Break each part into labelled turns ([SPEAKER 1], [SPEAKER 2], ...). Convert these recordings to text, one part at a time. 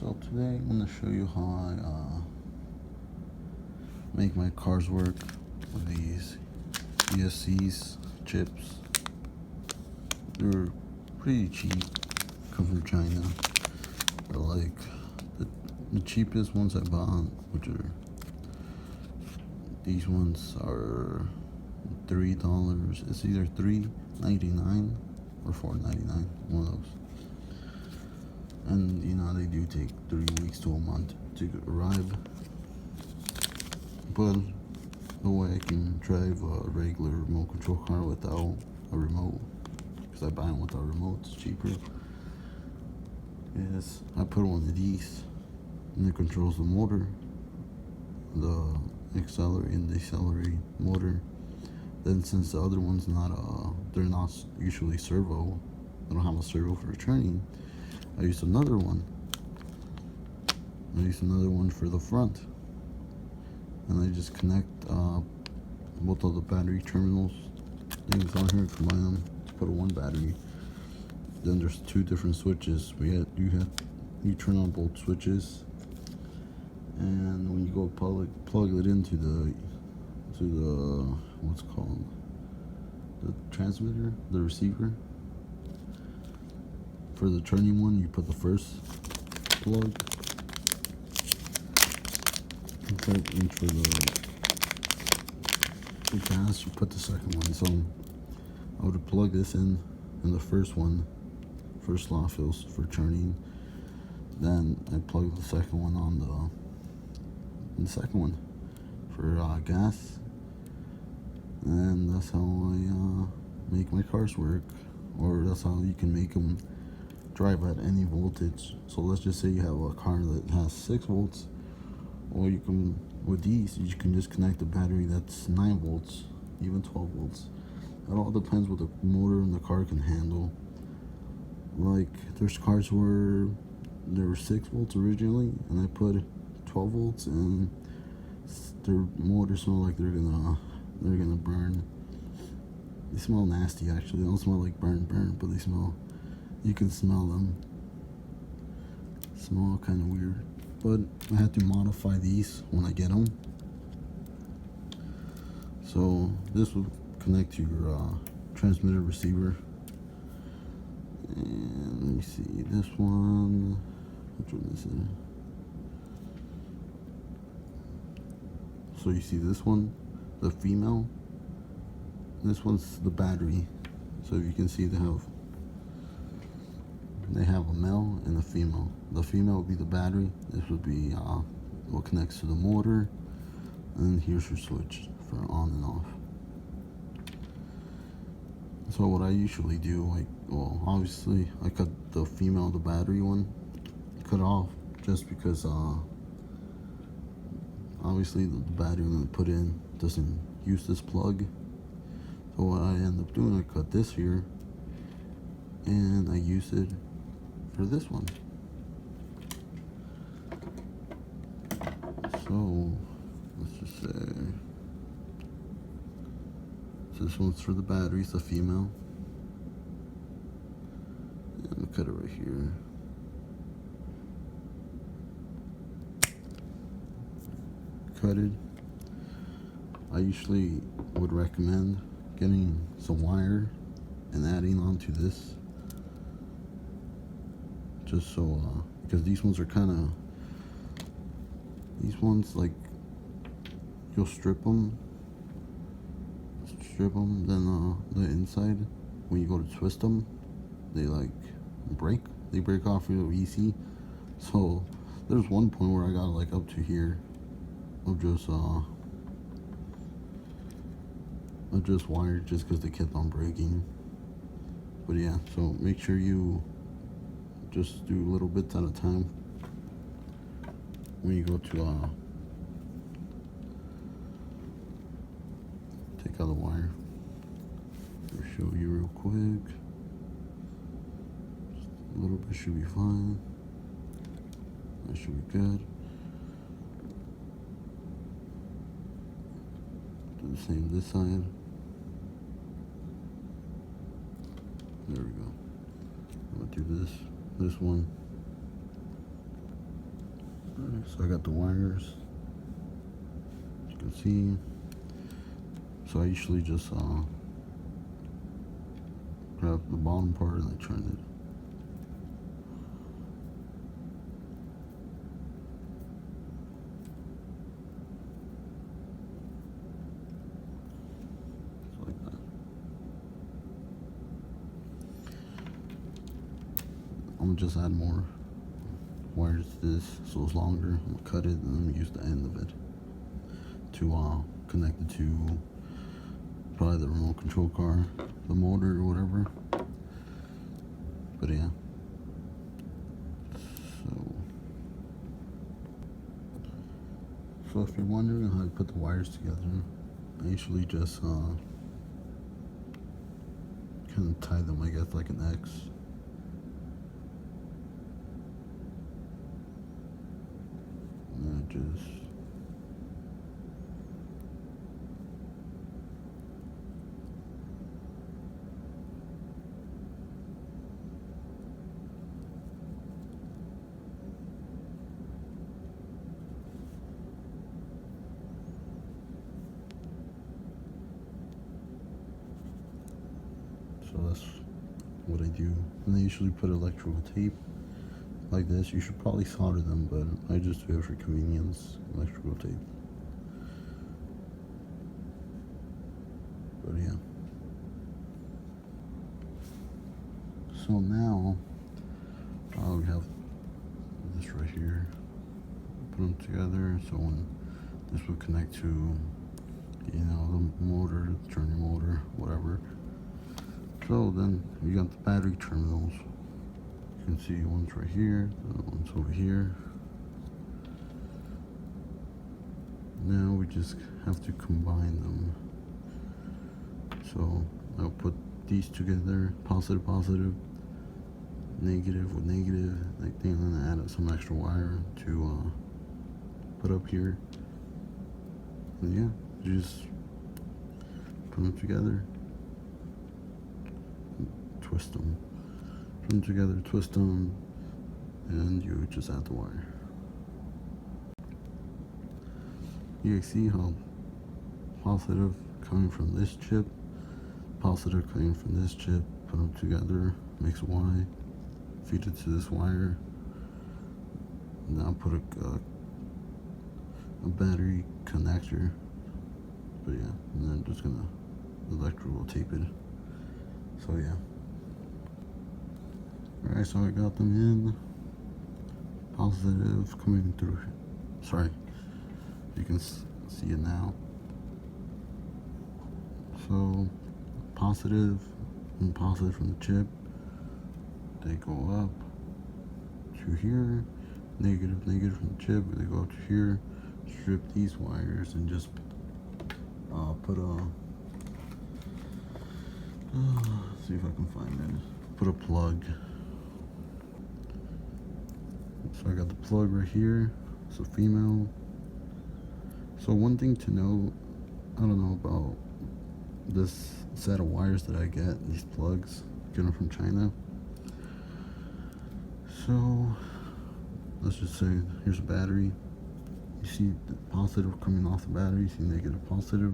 [SPEAKER 1] So today I'm going to show you how I make my cars work with these ESCs chips. They're pretty cheap, come from China. They're like the cheapest ones I bought, which are these ones are $3. It's either $3.99 or $4.99, one of those. And they do take 3 weeks to a month to arrive. But the way I can drive a regular remote control car without a remote, because I buy them without remote, it's cheaper, is I put one of these and it controls the motor, the accelerate and decelerate motor. Then since the other one's they're not usually servo, they don't have a servo for turning, I used another one for the front, and I just connect both of the battery terminals things on here, combine them to put one battery. Then there's 2 different switches. You turn on both switches, and when you go plug it into the what's called the transmitter, the receiver. For the turning one, you put the first plug, and for the gas, you put the second one. So I would plug this in the first slot fills for turning. Then I plug the second one on the second one for gas, and that's how I make my cars work, or that's how you can make them drive at any voltage. So let's just say you have a car that has 6 volts, or you can, with these, you can just connect a battery that's 9 volts, even 12 volts. It all depends what the motor in the car can handle. Like, there's cars where there were 6 volts originally, and I put 12 volts, and their motors smell like they're gonna burn. They smell nasty, actually. They don't smell like burn, but they smell. You can smell them. Smell kind of weird, but I had to modify these when I get them. So this will connect to your transmitter receiver. And let me see, this one, which one is it? So you see this one, the female. This one's the battery. So you can see they have a male and a female. The female will be the battery. This would be what connects to the motor. And here's your switch for on and off. So what I usually do, obviously I cut the female, the battery one, cut off, just because obviously the battery I'm gonna put in doesn't use this plug. So what I end up doing, I cut this here, and I use it for this one. So let's just say this one's for the batteries, the female. And I'll cut it right here. Cut it. I usually would recommend getting some wire and adding onto this, just so because these ones like, you'll strip them, then the inside, when you go to twist them, they break off real easy. So there's one point where I got like up to here of just wired, just because they kept on breaking. But yeah, so make sure you just do little bits at a time when you go to take out the wire. I'll show you real quick. Just a little bit should be fine. That should be good. Do the same this side. There we go. I'm gonna do this one. Alright, so I got the wires, as you can see. So I usually just grab the bottom part and I turn it. Like that. I'm gonna just add more wires to this so it's longer. I'm gonna cut it and I'm gonna use the end of it to connect it to probably the remote control car, the motor or whatever. But yeah. So if you're wondering how I put the wires together, I usually just kind of tie them, I guess, like an X. And I just so that's what I do. And I usually put electrical tape like this. You should probably solder them, but I just do it for convenience, electrical tape. But yeah. So now we have this right here. Put them together so when this will connect to, you know, the motor, the turning motor, whatever. So then you got the battery terminals. You can see one's right here, the other one's over here. Now we just have to combine them. So I'll put these together, positive, positive, negative with negative. I think I'm gonna add some extra wire to put up here. And yeah, just put them together, twist them, put them together, twist them, and you just add the wire. You can see how positive coming from this chip, positive coming from this chip, put them together, makes Y, feed it to this wire, and now put a battery connector. But yeah, and then just gonna electrical tape it. So yeah. Alright, so I got them in. Positive coming through. Sorry, you can see it now. So positive and positive from the chip, they go up to here. Negative, negative from the chip, they go up to here. Strip these wires and just put a see if I can find it. Put a plug. So I got the plug right here. It's a female. So one thing to know, I don't know about this set of wires that I get, these plugs, get them from China. So let's just say here's a battery. You see the positive coming off the battery, you see negative, positive,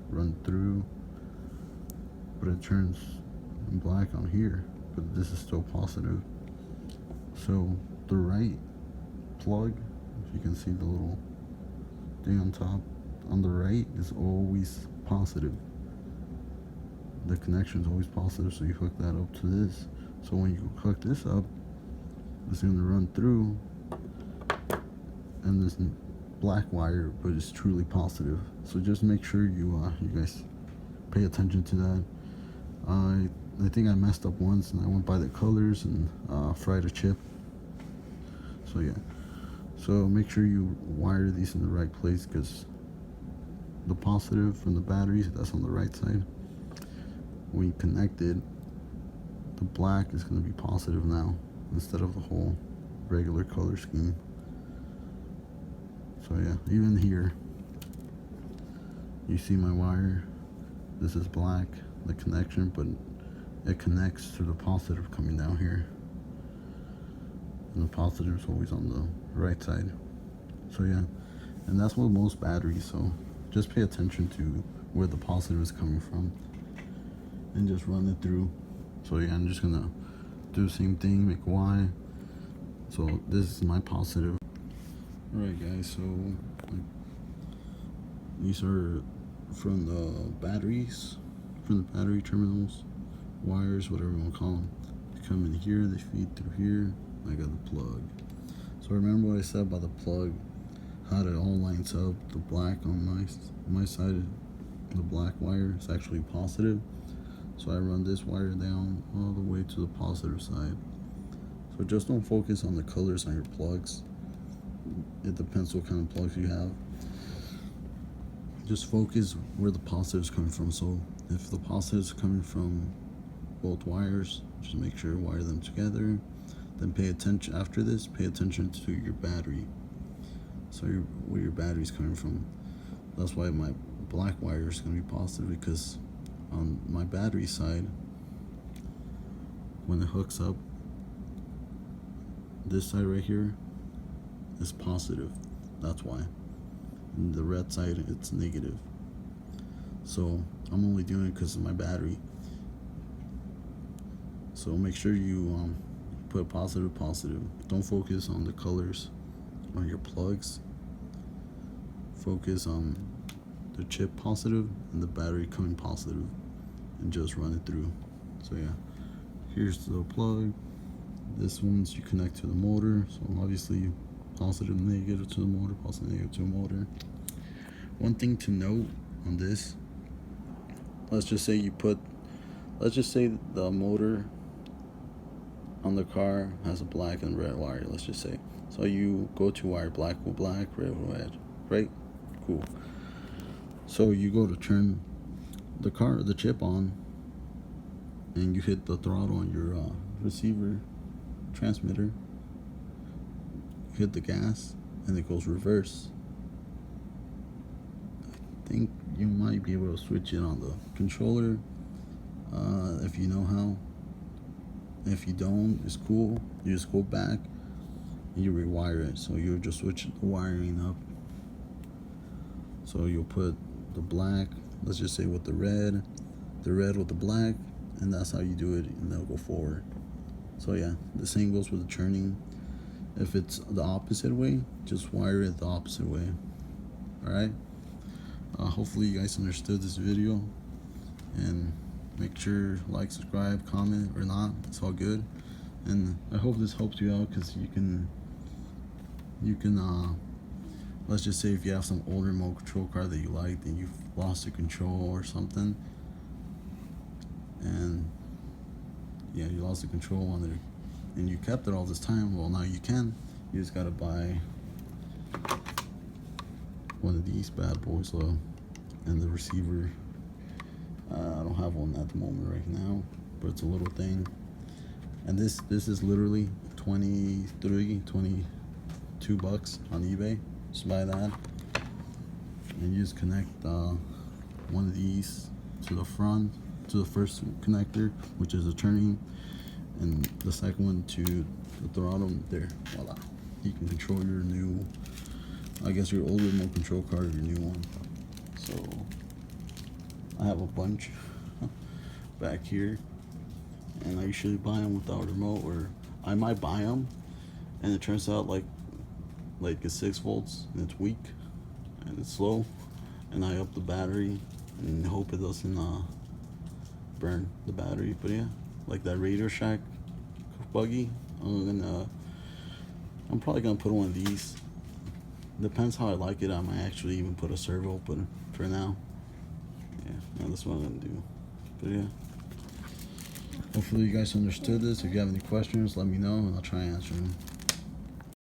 [SPEAKER 1] run through, but it turns black on here, but this is still positive. So the right plug, if you can see the little thing on top, on the right is always positive. The connection is always positive, so you hook that up to this. So when you hook this up, it's going to run through, and this black wire, but it's truly positive. So just make sure you guys pay attention to that. I think I messed up once and I went by the colors and fried a chip. So yeah, so make sure you wire these in the right place, because the positive from the batteries, that's on the right side. When you connect it, the black is going to be positive now instead of the whole regular color scheme. So yeah, even here, you see my wire, this is black, the connection, but it connects to the positive coming down here. And the positive is always on the right side. So yeah, and that's with most batteries. So just pay attention to where the positive is coming from and just run it through. So yeah, I'm just gonna do the same thing, make Y. So this is my positive. Alright guys, so these are from the batteries, from the battery terminals, wires, whatever you want to call them. They come in here, they feed through here. I got the plug. So remember what I said about the plug, how it all lines up. The black on my side, the black wire is actually positive. So I run this wire down all the way to the positive side. So just don't focus on the colors on your plugs. It depends what kind of plugs you have. Just focus where the positive is coming from. So if the positive is coming from both wires, just make sure to wire them together. Then pay attention, after this, pay attention to your battery. So where your battery is coming from. That's why my black wire is going to be positive, because on my battery side, when it hooks up, this side right here is positive. That's why. And the red side, it's negative. So I'm only doing it because of my battery. So make sure you put positive. Don't focus on the colors on your plugs. Focus on the chip positive and the battery coming positive, and just run it through. So yeah, here's the plug. This one's you connect to the motor. So obviously positive, negative to the motor, positive, negative to the motor. One thing to note on this, let's just say the motor on the car has a black and red wire, let's just say. So you go to wire black with black, red with red, right? Cool. So you go to turn the chip on, and you hit the throttle on your receiver transmitter, hit the gas, and it goes reverse. I think you might be able to switch it on the controller if you know how. If you don't, it's cool. You just go back and you rewire it. So you'll just switch the wiring up. So you'll put the black, let's just say with the red with the black, and that's how you do it, and they'll go forward. So yeah, the same goes with the turning. If it's the opposite way, just wire it the opposite way. Alright? Hopefully you guys understood this video, and make sure like, subscribe, comment, or not, it's all good. And I hope this helps you out, because you can let's just say if you have some older remote control car that you liked and you've lost the control or something, and yeah, you lost the control on it and you kept it all this time, well, now you can. You just gotta buy one of these bad boys, and the receiver. I don't have one at the moment right now, but it's a little thing. And this is literally $22 on eBay. Just buy that, and you just connect one of these to the front, to the first connector, which is the turning, and the second one to the throttle. There, voila. You can control your new, I guess your old remote control car or your new one. So I have a bunch back here, and I usually buy them without a remote, or I might buy them and it turns out like it's 6 volts and it's weak and it's slow, and I up the battery and hope it doesn't burn the battery. But yeah, like that Radio Shack buggy, I'm probably gonna put one of these. Depends how I like it. I might actually even put a servo, but for now, yeah, that's what I'm gonna do. But yeah, hopefully you guys understood this. If you have any questions, let me know and I'll try and answer them.